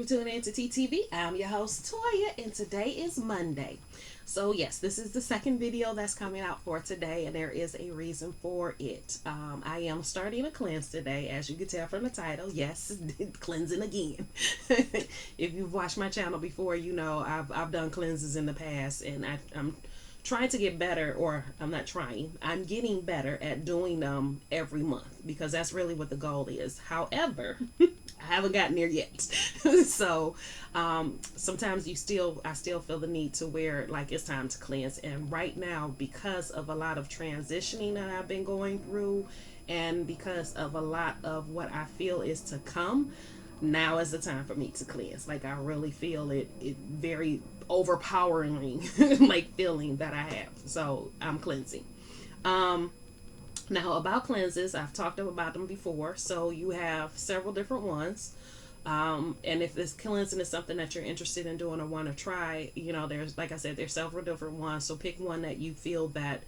you for tuning in to TTV. I'm your host, Toya, and today is Monday. So, yes, this is the second video that's coming out for today, and there is a reason for it. I am starting a cleanse today, as you can tell from the title. Yes, cleansing again. If you've watched my channel before, you know I've done cleanses in the past, and I'm trying to get better, or I'm not trying, I'm getting better at doing them every month, because that's really what the goal is. However, I haven't gotten there yet. So sometimes I still feel the need to where like it's time to cleanse. And right now, because of a lot of transitioning that I've been going through, and because of a lot of what I feel is to come, now is the time for me to cleanse. Like, I really feel it very overpowering like feeling that I have. So I'm cleansing. Now, about cleanses, I've talked about them before. So you have several different ones. And if this cleansing is something that you're interested in doing or want to try, you know, there's, like I said, there's several different ones. So pick one that you feel that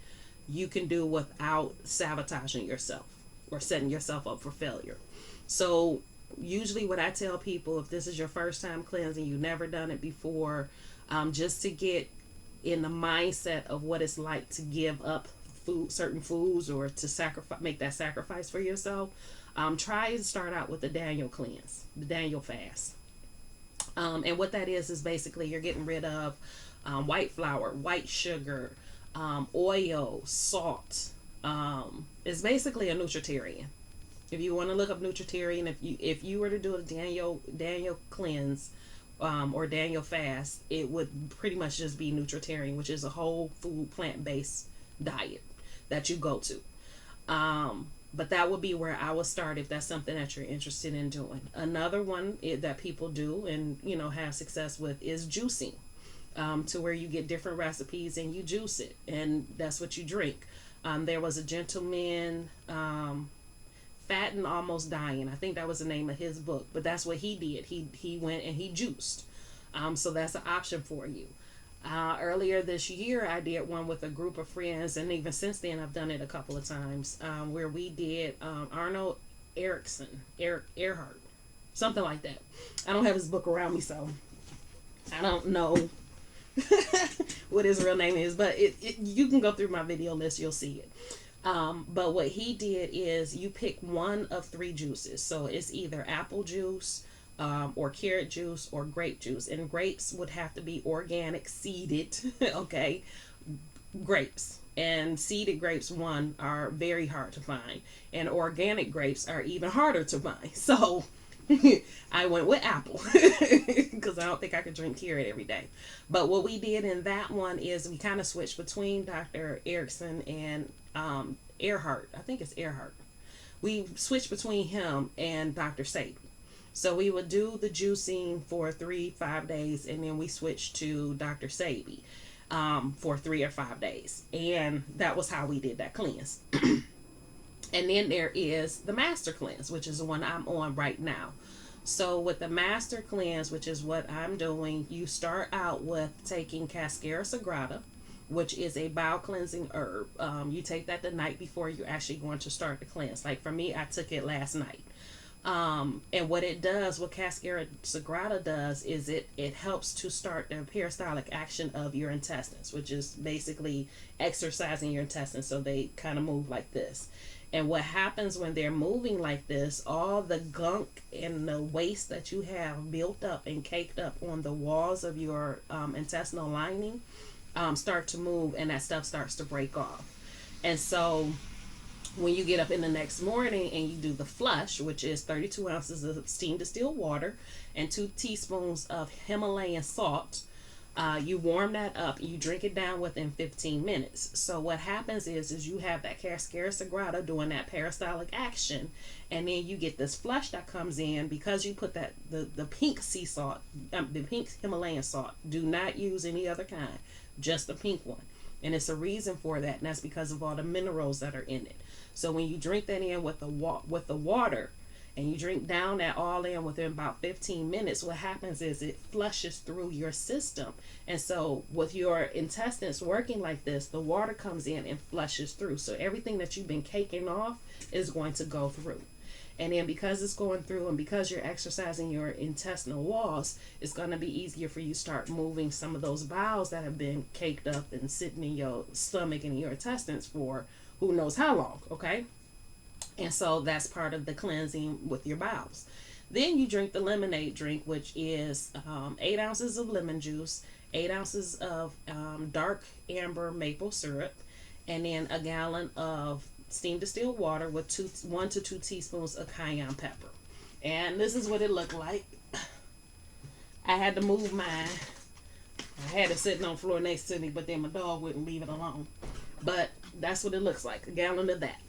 you can do without sabotaging yourself or setting yourself up for failure. So usually what I tell people, if this is your first time cleansing, you've never done it before, just to get in the mindset of what it's like to give up certain foods, or to make that sacrifice for yourself, try to start out with the Daniel cleanse, the Daniel fast. And what that is basically you're getting rid of white flour, white sugar, oil, salt. It's basically a nutritarian. If you want to look up nutritarian, if you were to do a Daniel cleanse, or Daniel fast, it would pretty much just be nutritarian, which is a whole food plant-based diet that you go to. But that would be where I would start if that's something that you're interested in doing. Another one that people do and have success with is juicing, to where you get different recipes and you juice it, and that's what you drink. There was a gentleman, Fat and Almost Dying, I think that was the name of his book, but that's what he did. He went and he juiced. So that's an option for you. Earlier this year, I did one with a group of friends, and even since then, I've done it a couple of times, where we did Arnold Earhart, something like that. I don't have his book around me, so I don't know what his real name is, but you can go through my video list, you'll see it. But what he did is you pick one of three juices. So it's either apple juice, or carrot juice, or grape juice. And grapes would have to be organic, seeded, okay? Grapes. And seeded grapes, one, are very hard to find. And organic grapes are even harder to find. So I went with apple because I don't think I could drink carrot every day. But what we did in that one is we kind of switched between Dr. Erickson and Earhart. I think it's Earhart. We switched between him and Dr. Sabi. So we would do the juicing for 3-5 days, and then we switched to Dr. Sabi for 3 or 5 days. And that was how we did that cleanse. And then there is the Master Cleanse, which is the one I'm on right now. So with the Master Cleanse, which is what I'm doing, you start out with taking Cascara Sagrada, which is a bowel cleansing herb. You take that the night before you're actually going to start the cleanse. Like for me, I took it last night. And what it does, what Cascara Sagrada does, is it helps to start the peristaltic action of your intestines, which is basically exercising your intestines so they kind of move like this. And what happens when they're moving like this, all the gunk and the waste that you have built up and caked up on the walls of your intestinal lining start to move, and that stuff starts to break off. And so when you get up in the next morning and you do the flush, which is 32 ounces of steam distilled water and 2 teaspoons of Himalayan salt, you warm that up, you drink it down within 15 minutes. So what happens is you have that Cascara Sagrada doing that peristaltic action, and then you get this flush that comes in because you put that the pink sea salt, the pink Himalayan salt. Do not use any other kind, just the pink one. And it's a reason for that, and that's because of all the minerals that are in it. So when you drink that in with the water, and you drink down that all in within about 15 minutes, what happens is it flushes through your system. And so with your intestines working like this, the water comes in and flushes through. So everything that you've been caking off is going to go through. And then because it's going through and because you're exercising your intestinal walls, it's going to be easier for you to start moving some of those bowels that have been caked up and sitting in your stomach and your intestines for who knows how long, okay? And so that's part of the cleansing with your bowels. Then you drink the lemonade drink, which is 8 ounces of lemon juice, 8 ounces of dark amber maple syrup, and then a gallon of steam distilled water with 1 to 2 teaspoons of cayenne pepper. And this is what it looked like. I had to move mine. I had it sitting on the floor next to me, but then my dog wouldn't leave it alone. But that's what it looks like, a gallon of that.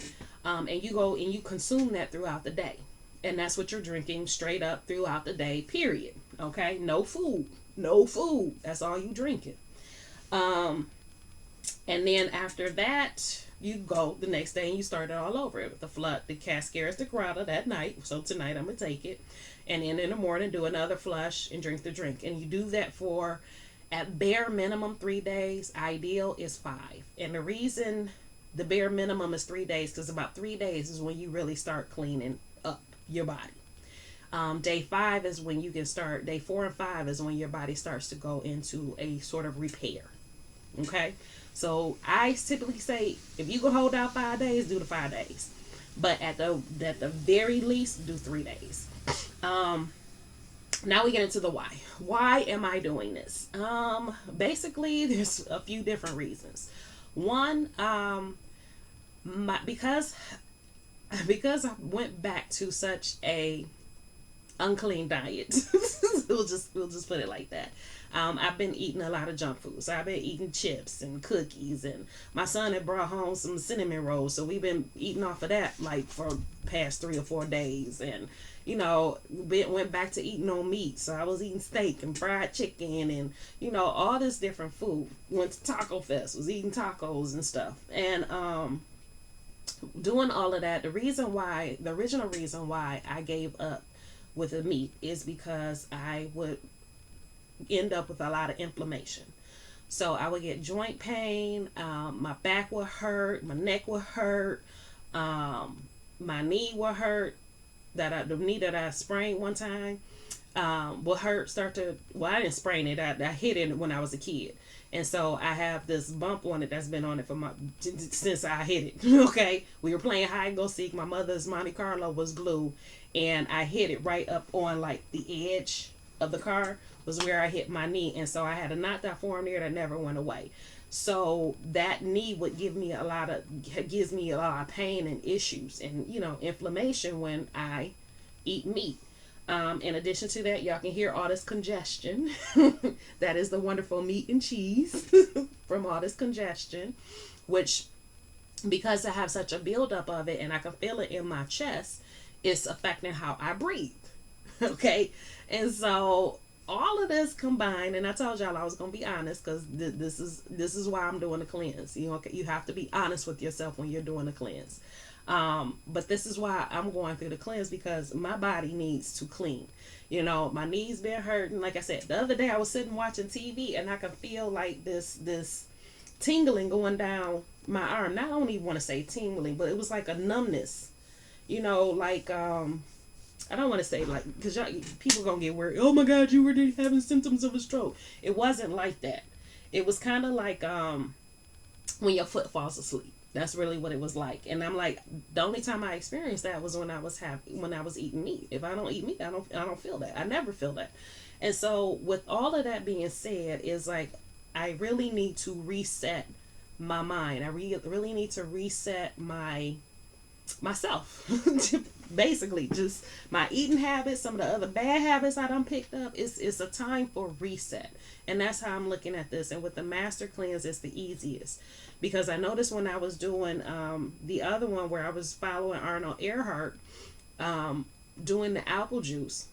And you go and you consume that throughout the day. And that's what you're drinking straight up throughout the day, period. Okay? No food. No food. That's all you drinking. And then after that, you go the next day and you start it all over with the Cascara Sagrada that night. So tonight I'm going to take it. And then in the morning, do another flush and drink the drink. And you do that for, at bare minimum, 3 days. Ideal is 5. And the reason the bare minimum is 3 days, because about 3 days is when you really start cleaning up your body. Day 5 is when you can start. Day 4 and 5 is when your body starts to go into a sort of repair. Okay? So I typically say, if you can hold out 5 days, do the 5 days. But at the very least, do 3 days. Now we get into the why. Why am I doing this? Basically, there's a few different reasons. One, because I went back to such a unclean diet. we'll just put it like that. I've been eating a lot of junk food. So I've been eating chips and cookies, and my son had brought home some cinnamon rolls, so we've been eating off of that like for past 3 or 4 days. And went back to eating on meat, so I was eating steak and fried chicken and all this different food. Went to Taco Fest, was eating tacos and stuff, and doing all of that. The original reason why I gave up with the meat is because I would end up with a lot of inflammation. So I would get joint pain, my back would hurt, my neck would hurt, my knee would hurt. The knee that I sprained one time will hurt. I didn't sprain it. I hit it when I was a kid, and so I have this bump on it that's been on it since I hit it. Okay, we were playing hide and go seek. My mother's Monte Carlo was blue, and I hit it right up on like the edge of the car was where I hit my knee, and so I had a knot that formed there that never went away. So that knee would gives me a lot of pain and issues and inflammation when I eat meat. In addition to that, y'all can hear all this congestion. That is the wonderful meat and cheese from all this congestion, which, because I have such a buildup of it and I can feel it in my chest, it's affecting how I breathe. Okay, and so all of this combined, and I told y'all I was gonna be honest, because this is why I'm doing the cleanse. You have to be honest with yourself when you're doing the cleanse. But this is why I'm going through the cleanse, because my body needs to clean. My knees been hurting. Like I said, the other day I was sitting watching TV and I could feel like this tingling going down my arm. Now I don't even want to say tingling, but it was like a numbness. I don't want to say like, because people gonna get worried. Oh my God, you were having symptoms of a stroke. It wasn't like that. It was kind of like when your foot falls asleep. That's really what it was like. And I'm like, the only time I experienced that was when I was eating meat. If I don't eat meat, I don't feel that. I never feel that. And so with all of that being said, is like, I really need to reset my mind. I really need to reset myself. Basically, just my eating habits, some of the other bad habits I done picked up. It's a time for reset. And that's how I'm looking at this. And with the master cleanse, it's the easiest. Because I noticed when I was doing the other one where I was following Arnold Earhart, doing the apple juice.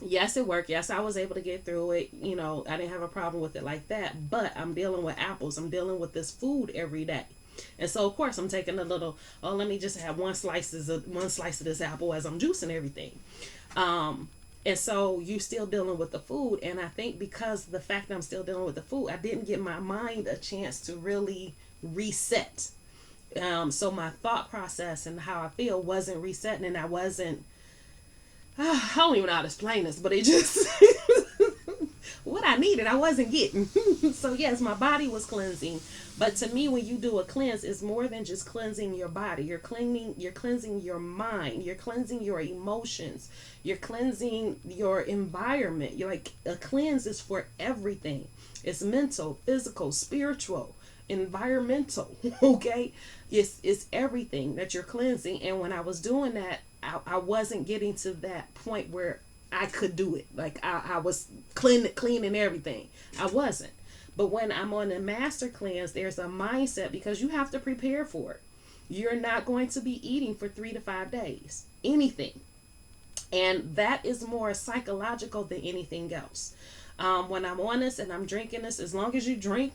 Yes, it worked. Yes, I was able to get through it. I didn't have a problem with it like that. But I'm dealing with apples. I'm dealing with this food every day. And so, of course, I'm taking a little, let me just have one slice of this apple as I'm juicing everything. And so you're still dealing with the food. And I think because of the fact that I'm still dealing with the food, I didn't give my mind a chance to really reset. So my thought process and how I feel wasn't resetting, and I wasn't, I don't even know how to explain this, but it just, what I needed, I wasn't getting. So yes, my body was cleansing. But to me, when you do a cleanse, it's more than just cleansing your body. You're cleansing your mind. You're cleansing your emotions. You're cleansing your environment. You're like, a cleanse is for everything. It's mental, physical, spiritual, environmental. Okay, it's everything that you're cleansing. And when I was doing that, I wasn't getting to that point where I could do it. Like I was cleaning everything. I wasn't. But when I'm on the master cleanse, there's a mindset, because you have to prepare for it. You're not going to be eating for 3 to 5 days, anything. And that is more psychological than anything else. When I'm on this and I'm drinking this, as long as you drink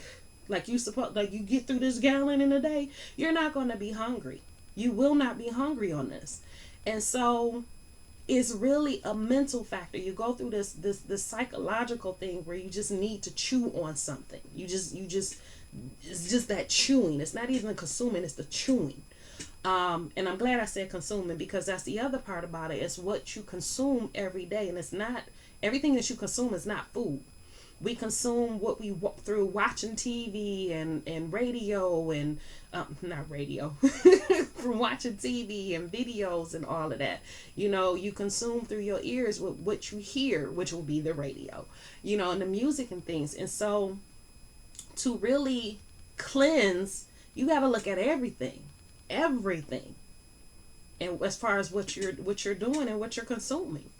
like you supposed, like you get through this gallon in a day, you're not going to be hungry. You will not be hungry on this. And so it's really a mental factor. You go through this psychological thing where you just need to chew on something. You just it's just that chewing. It's not even consuming, it's the chewing. And I'm glad I said consuming, because that's the other part about it. It's what you consume every day, and it's not everything that you consume is not food. We consume what we walk through watching TV and radio and not radio from watching TV and videos and all of that. You consume through your ears what you hear, which will be the radio, and the music and things. And so to really cleanse, you got to look at everything, and as far as what you're doing and what you're consuming.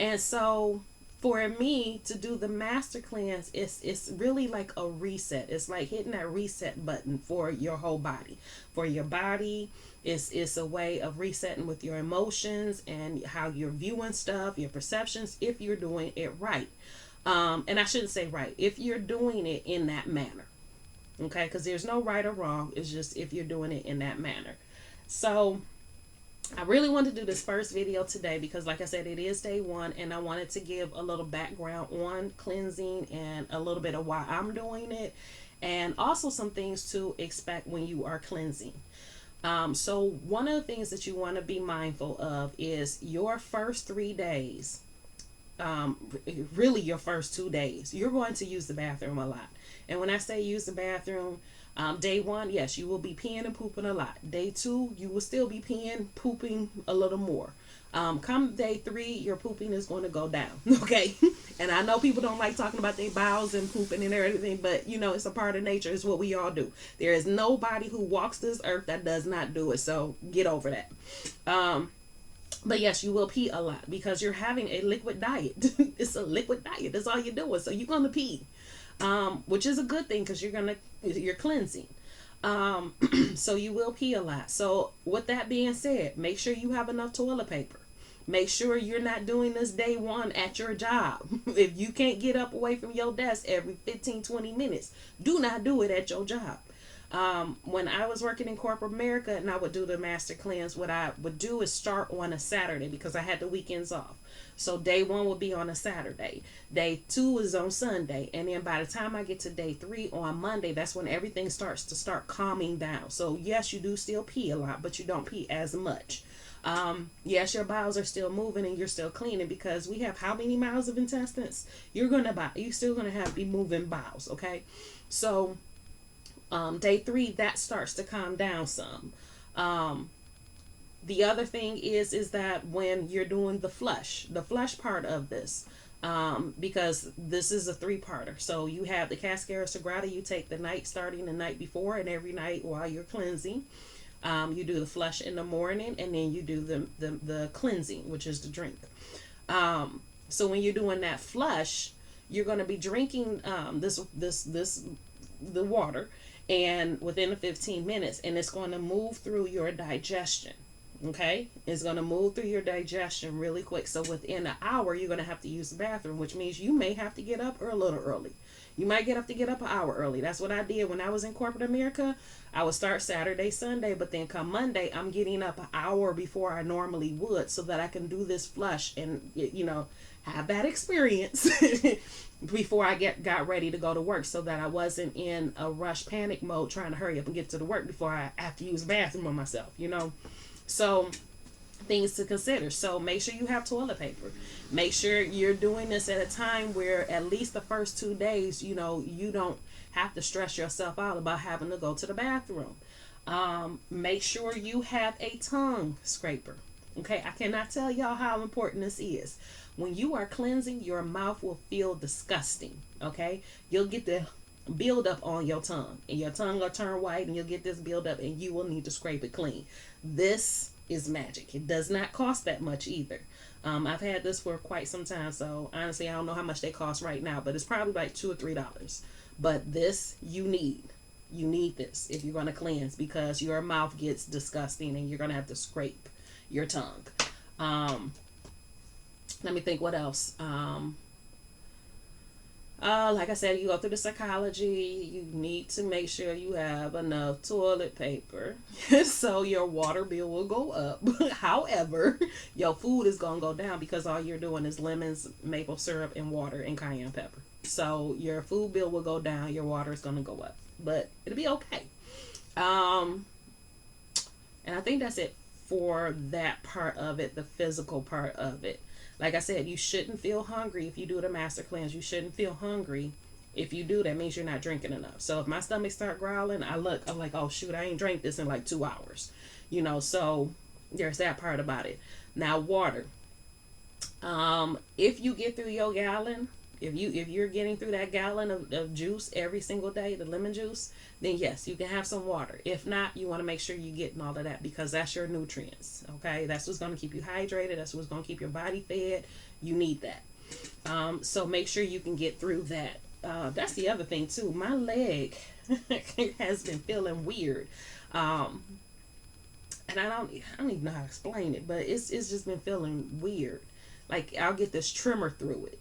And so for me to do the master cleanse, it's really like a reset. It's like hitting that reset button for your whole body. For your body, it's a way of resetting with your emotions and how you're viewing stuff, your perceptions, if you're doing it right. And I shouldn't say right, if you're doing it in that manner. Okay, because there's no right or wrong. It's just if you're doing it in that manner. So I really wanted to do this first video today because, like I said, it is day one, and I wanted to give a little background on cleansing and a little bit of why I'm doing it, and also some things to expect when you are cleansing. So one of the things that you want to be mindful of is your first 3 days, really your first 2 days, you're going to use the bathroom a lot. And when I say use the bathroom, day one, yes, you will be peeing and pooping a lot. Day two, you will still be peeing, pooping a little more. Come day 3, your pooping is going to go down. Okay. And I know people don't like talking about their bowels and pooping and everything, but it's a part of nature. It's what we all do. There is nobody who walks this earth that does not do it. So get over that. But yes, you will pee a lot because you're having a liquid diet. It's a liquid diet. That's all you're doing. So you're going to pee, which is a good thing because you're cleansing. So you will pee a lot. So with that being said, make sure you have enough toilet paper. Make sure you're not doing this day one at your job. If you can't get up away from your desk every 15-20 minutes, do not do it at your job. When I was working in corporate America and I would do the master cleanse, what I would do is start on a Saturday because I had the weekends off. So day 1 would be on a Saturday. Day 2 is on Sunday. And then by the time I get to day 3 on Monday, that's when everything starts to start calming down. So yes, you do still pee a lot, but you don't pee as much. Yes, your bowels are still moving and you're still cleaning because we have how many miles of intestines? You're still gonna be moving bowels, okay? So day 3, that starts to calm down some. The other thing is that when you're doing the flush part of this, because this is a 3-parter. So you have the Cascara Sagrada, you take the night starting the night before and every night while you're cleansing. You do the flush in the morning, and then you do the cleansing, which is the drink. So when you're doing that flush, you're going to be drinking the water, and within the 15 minutes, and it's going to move through your digestion. Okay, it's going to move through your digestion really quick. So within an hour, you're going to have to use the bathroom, which means you may have to get up a little early. You might get up an hour early. That's what I did when I was in corporate America. I would start Saturday, Sunday, but then come Monday, I'm getting up an hour before I normally would so that I can do this flush and, have that experience before I got ready to go to work, so that I wasn't in a rush panic mode trying to hurry up and get to the work before I have to use the bathroom on myself. So things to consider. So make sure you have toilet paper. Make sure you're doing this at a time where at least the first 2 days, you don't have to stress yourself out about having to go to the bathroom. Make sure you have a tongue scraper. Okay, I cannot tell y'all how important this is. When you are cleansing, your mouth will feel disgusting. Okay, you'll get the build up on your tongue, and your tongue will turn white, and you'll get this build up, and you will need to scrape it clean. This is magic. It does not cost that much either. I've had this for quite some time, so honestly, I don't know how much they cost right now, but it's probably like $2 or $3. But this you need. You need this if you're going to cleanse, because your mouth gets disgusting and you're going to have to scrape your tongue. Let me think what else. Like I said, you go through the psychology. You need to make sure you have enough toilet paper so your water bill will go up. However, your food is going to go down because all you're doing is lemons, maple syrup, and water and cayenne pepper. So your food bill will go down. Your water is going to go up, but it'll be okay. And I think that's it for that part of it, the physical part of it. Like I said, you shouldn't feel hungry if you do the master cleanse. You shouldn't feel hungry. If you do, that means you're not drinking enough. So if my stomach start growling, I'm like, oh shoot, I ain't drank this in like 2 hours. So there's that part about it. Now, water. If you get through your gallon, if you're getting through that gallon of juice every single day, the lemon juice, then yes, you can have some water. If not, you want to make sure you're getting all of that, because that's your nutrients. Okay, that's what's going to keep you hydrated. That's what's going to keep your body fed. You need that. So make sure you can get through that. That's the other thing too. My leg has been feeling weird, and I don't even know how to explain it, but it's just been feeling weird. Like I'll get this tremor through it.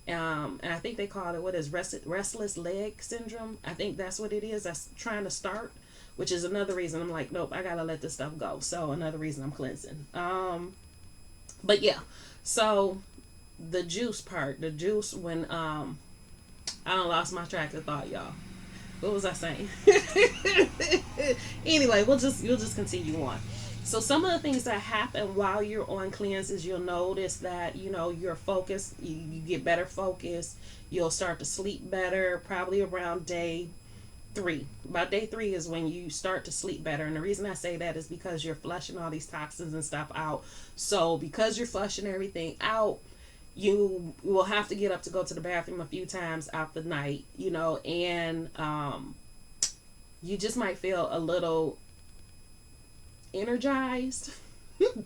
And I think they call it, what is restless leg syndrome? I think that's what it is. That's trying to start, which is another reason I'm like, nope, I gotta let this stuff go. So another reason I'm cleansing. But yeah, so the juice part, when I don't lost my track of thought, y'all. What was I saying? Anyway, you'll just continue on. So some of the things that happen while you're on cleanses, you'll notice that, you're focused, you get better focus, you'll start to sleep better, probably around day 3. About day 3 is when you start to sleep better. And the reason I say that is because you're flushing all these toxins and stuff out. So because you're flushing everything out, you will have to get up to go to the bathroom a few times out the night, and you just might feel a little energized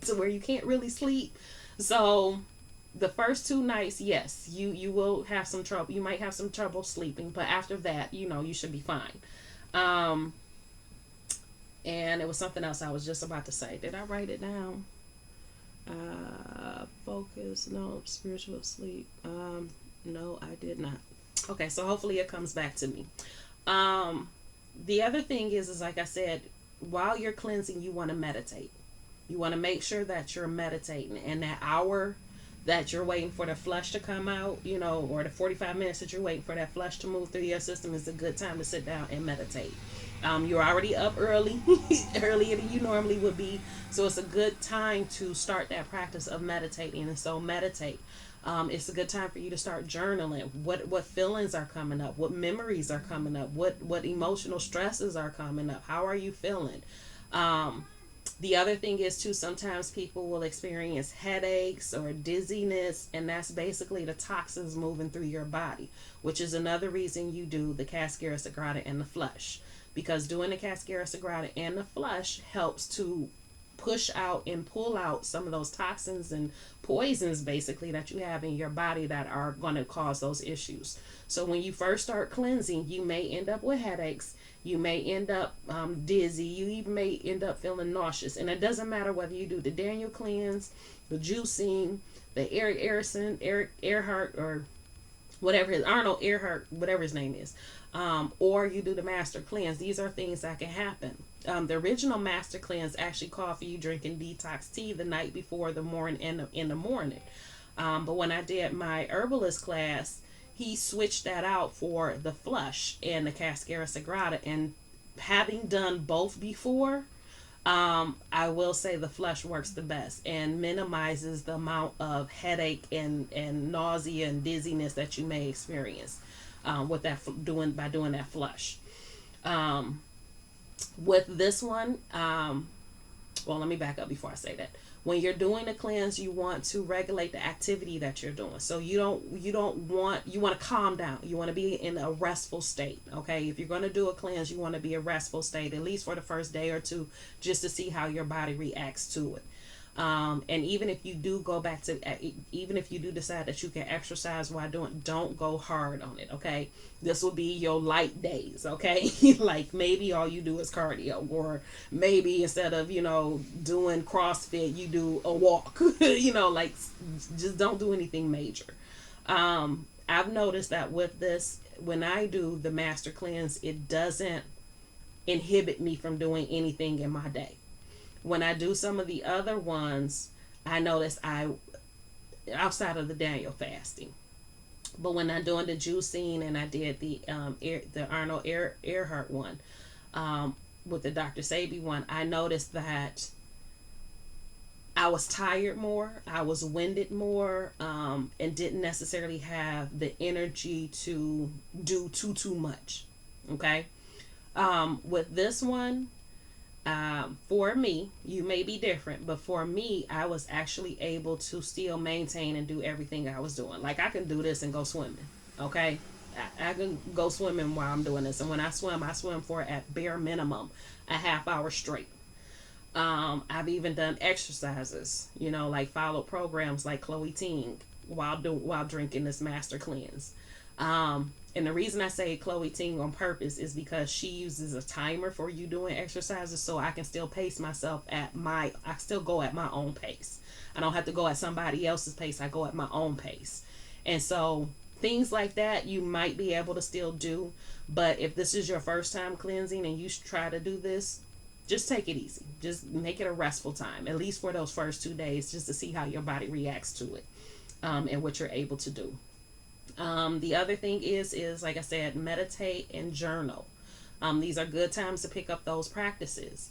to where you can't really sleep. So the first 2 nights, yes, you will have some trouble. You might have some trouble sleeping, but after that, you should be fine. And it was something else I was just about to say. Did I write it down? Focus, no. Spiritual sleep, no, I did not. Okay, so hopefully it comes back to me. The other thing is like I said, while you're cleansing, you want to meditate. You want to make sure that you're meditating, and that hour that you're waiting for the flush to come out, or the 45 minutes that you're waiting for that flush to move through your system is a good time to sit down and meditate. You're already up early, earlier than you normally would be, so it's a good time to start that practice of meditating. And so meditate. It's a good time for you to start journaling. What feelings are coming up? What memories are coming up? What emotional stresses are coming up? How are you feeling? The other thing is too, sometimes people will experience headaches or dizziness, and that's basically the toxins moving through your body, which is another reason you do the Cascara Sagrada and the flush, because doing the Cascara Sagrada and the flush helps to push out and pull out some of those toxins and poisons basically that you have in your body that are going to cause those issues. So when you first start cleansing, you may end up with headaches, you may end up dizzy, you even may end up feeling nauseous. And it doesn't matter whether you do the Daniel cleanse, the juicing, the Eric Erikson, Eric Earhart, or whatever his Arnold Earhart, whatever his name is, or you do the master cleanse. These are things that can happen. The original master cleanse actually called for you drinking detox tea the night before the morning in the morning. But when I did my herbalist class, he switched that out for the flush and the Cascara Sagrada. And having done both before, I will say the flush works the best and minimizes the amount of headache and nausea and dizziness that you may experience with that doing that flush. Um, with this one, well, let me back up before I say that. When you're doing a cleanse, you want to regulate the activity that you're doing. So you want to calm down. You want to be in a restful state. Okay, if you're going to do a cleanse, you want to be a restful state at least for the first day or two, just to see how your body reacts to it. And even if you do go back to, even if you do decide that you can exercise while doing, don't go hard on it. Okay, this will be your light days. Okay, like maybe all you do is cardio, or maybe instead of doing CrossFit, you do a walk. Like just don't do anything major. I've noticed that with this, when I do the master cleanse, it doesn't inhibit me from doing anything in my day. When I do some of the other ones, I notice outside of the Daniel fasting, but when I'm doing the juicing and I did the Arnold Earhart one, with the Dr. Sabi one, I noticed that I was tired more, I was winded more, and didn't necessarily have the energy to do too much. Okay, with this one, for me, you may be different, but for me, I was actually able to still maintain and do everything I was doing. Like I can do this and go swimming. Okay, I can go swimming while I'm doing this, and when I swim for at bare minimum a half hour straight. I've even done exercises, like follow programs like Chloe Ting while drinking this master cleanse. And the reason I say Chloe Ting on purpose is because she uses a timer for you doing exercises, so I can still pace myself I still go at my own pace. I don't have to go at somebody else's pace. I go at my own pace. And so things like that you might be able to still do, but if this is your first time cleansing and you try to do this, just take it easy. Just make it a restful time, at least for those first 2 days, just to see how your body reacts to it, and what you're able to do. The other thing is like I said, meditate and journal. These are good times to pick up those practices,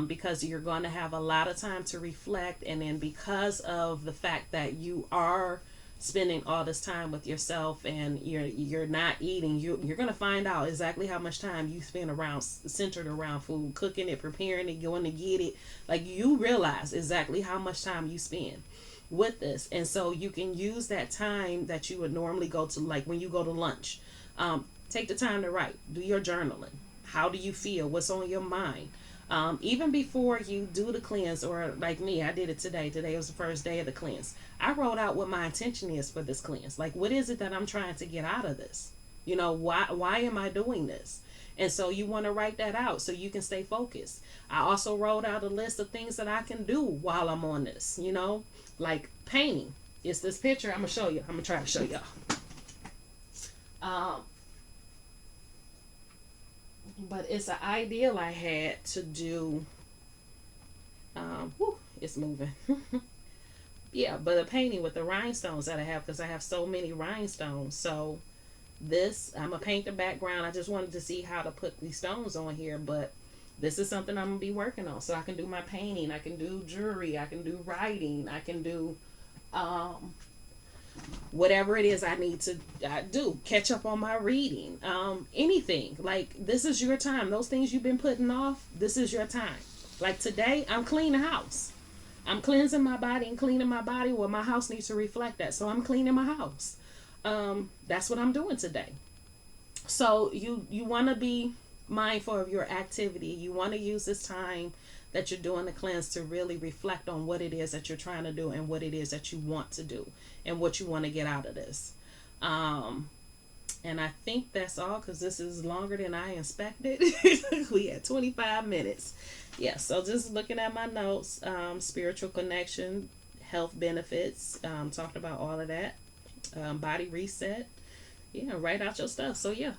because you're going to have a lot of time to reflect, and then because of the fact that you are spending all this time with yourself and you're not eating, you're going to find out exactly how much time you spend centered around food, cooking it, preparing it, going to get it. Like you realize exactly how much time you spend with this, and so you can use that time that you would normally go to, like when you go to lunch, take the time to write, do your journaling. How do you feel? What's on your mind? Even before you do the cleanse, or like me, I did it today. Today was the first day of the cleanse. I wrote out what my intention is for this cleanse. Like, what is it that I'm trying to get out of this? Why am I doing this? And so you want to write that out so you can stay focused. I also wrote out a list of things that I can do while I'm on this, like painting. It's this picture. I'm going to show you. I'm going to try to show y'all. But it's an ideal I had to do. It's moving. Yeah, but a painting with the rhinestones that I have, because I have so many rhinestones. So this, I'm going to paint the background. I just wanted to see how to put these stones on here, but this is something I'm going to be working on. So I can do my painting, I can do jewelry, I can do writing, I can do whatever it is I need to do, catch up on my reading, anything. Like, this is your time. Those things you've been putting off, this is your time. Like today, I'm cleaning the house. I'm cleansing my body and cleaning my body. Well, my house needs to reflect that. So I'm cleaning my house. That's what I'm doing today. So you want to be mindful of your activity. You want to use this time that you're doing the cleanse to really reflect on what it is that you're trying to do and what it is that you want to do and what you want to get out of this. And I think that's all, because this is longer than I expected. We had 25 minutes. Yeah, so just looking at my notes, spiritual connection, health benefits, talked about all of that. Body reset, Yeah, write out your stuff. So yeah,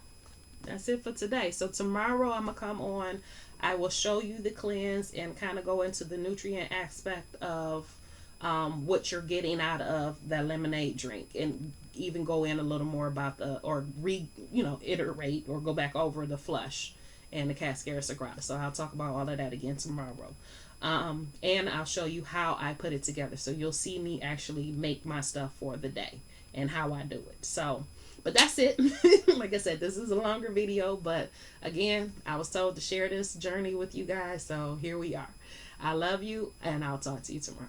that's it for today. So tomorrow I'm gonna come on. I will show you the cleanse and kind of go into the nutrient aspect of what you're getting out of that lemonade drink, and even go in a little more about the, or iterate or go back over the flush and the Cascara Sagrada. So I'll talk about all of that again tomorrow. And I'll show you how I put it together. So you'll see me actually make my stuff for the day and how I do it. So, but that's it. Like I said, this is a longer video, but again, I was told to share this journey with you guys. So here we are. I love you, and I'll talk to you tomorrow.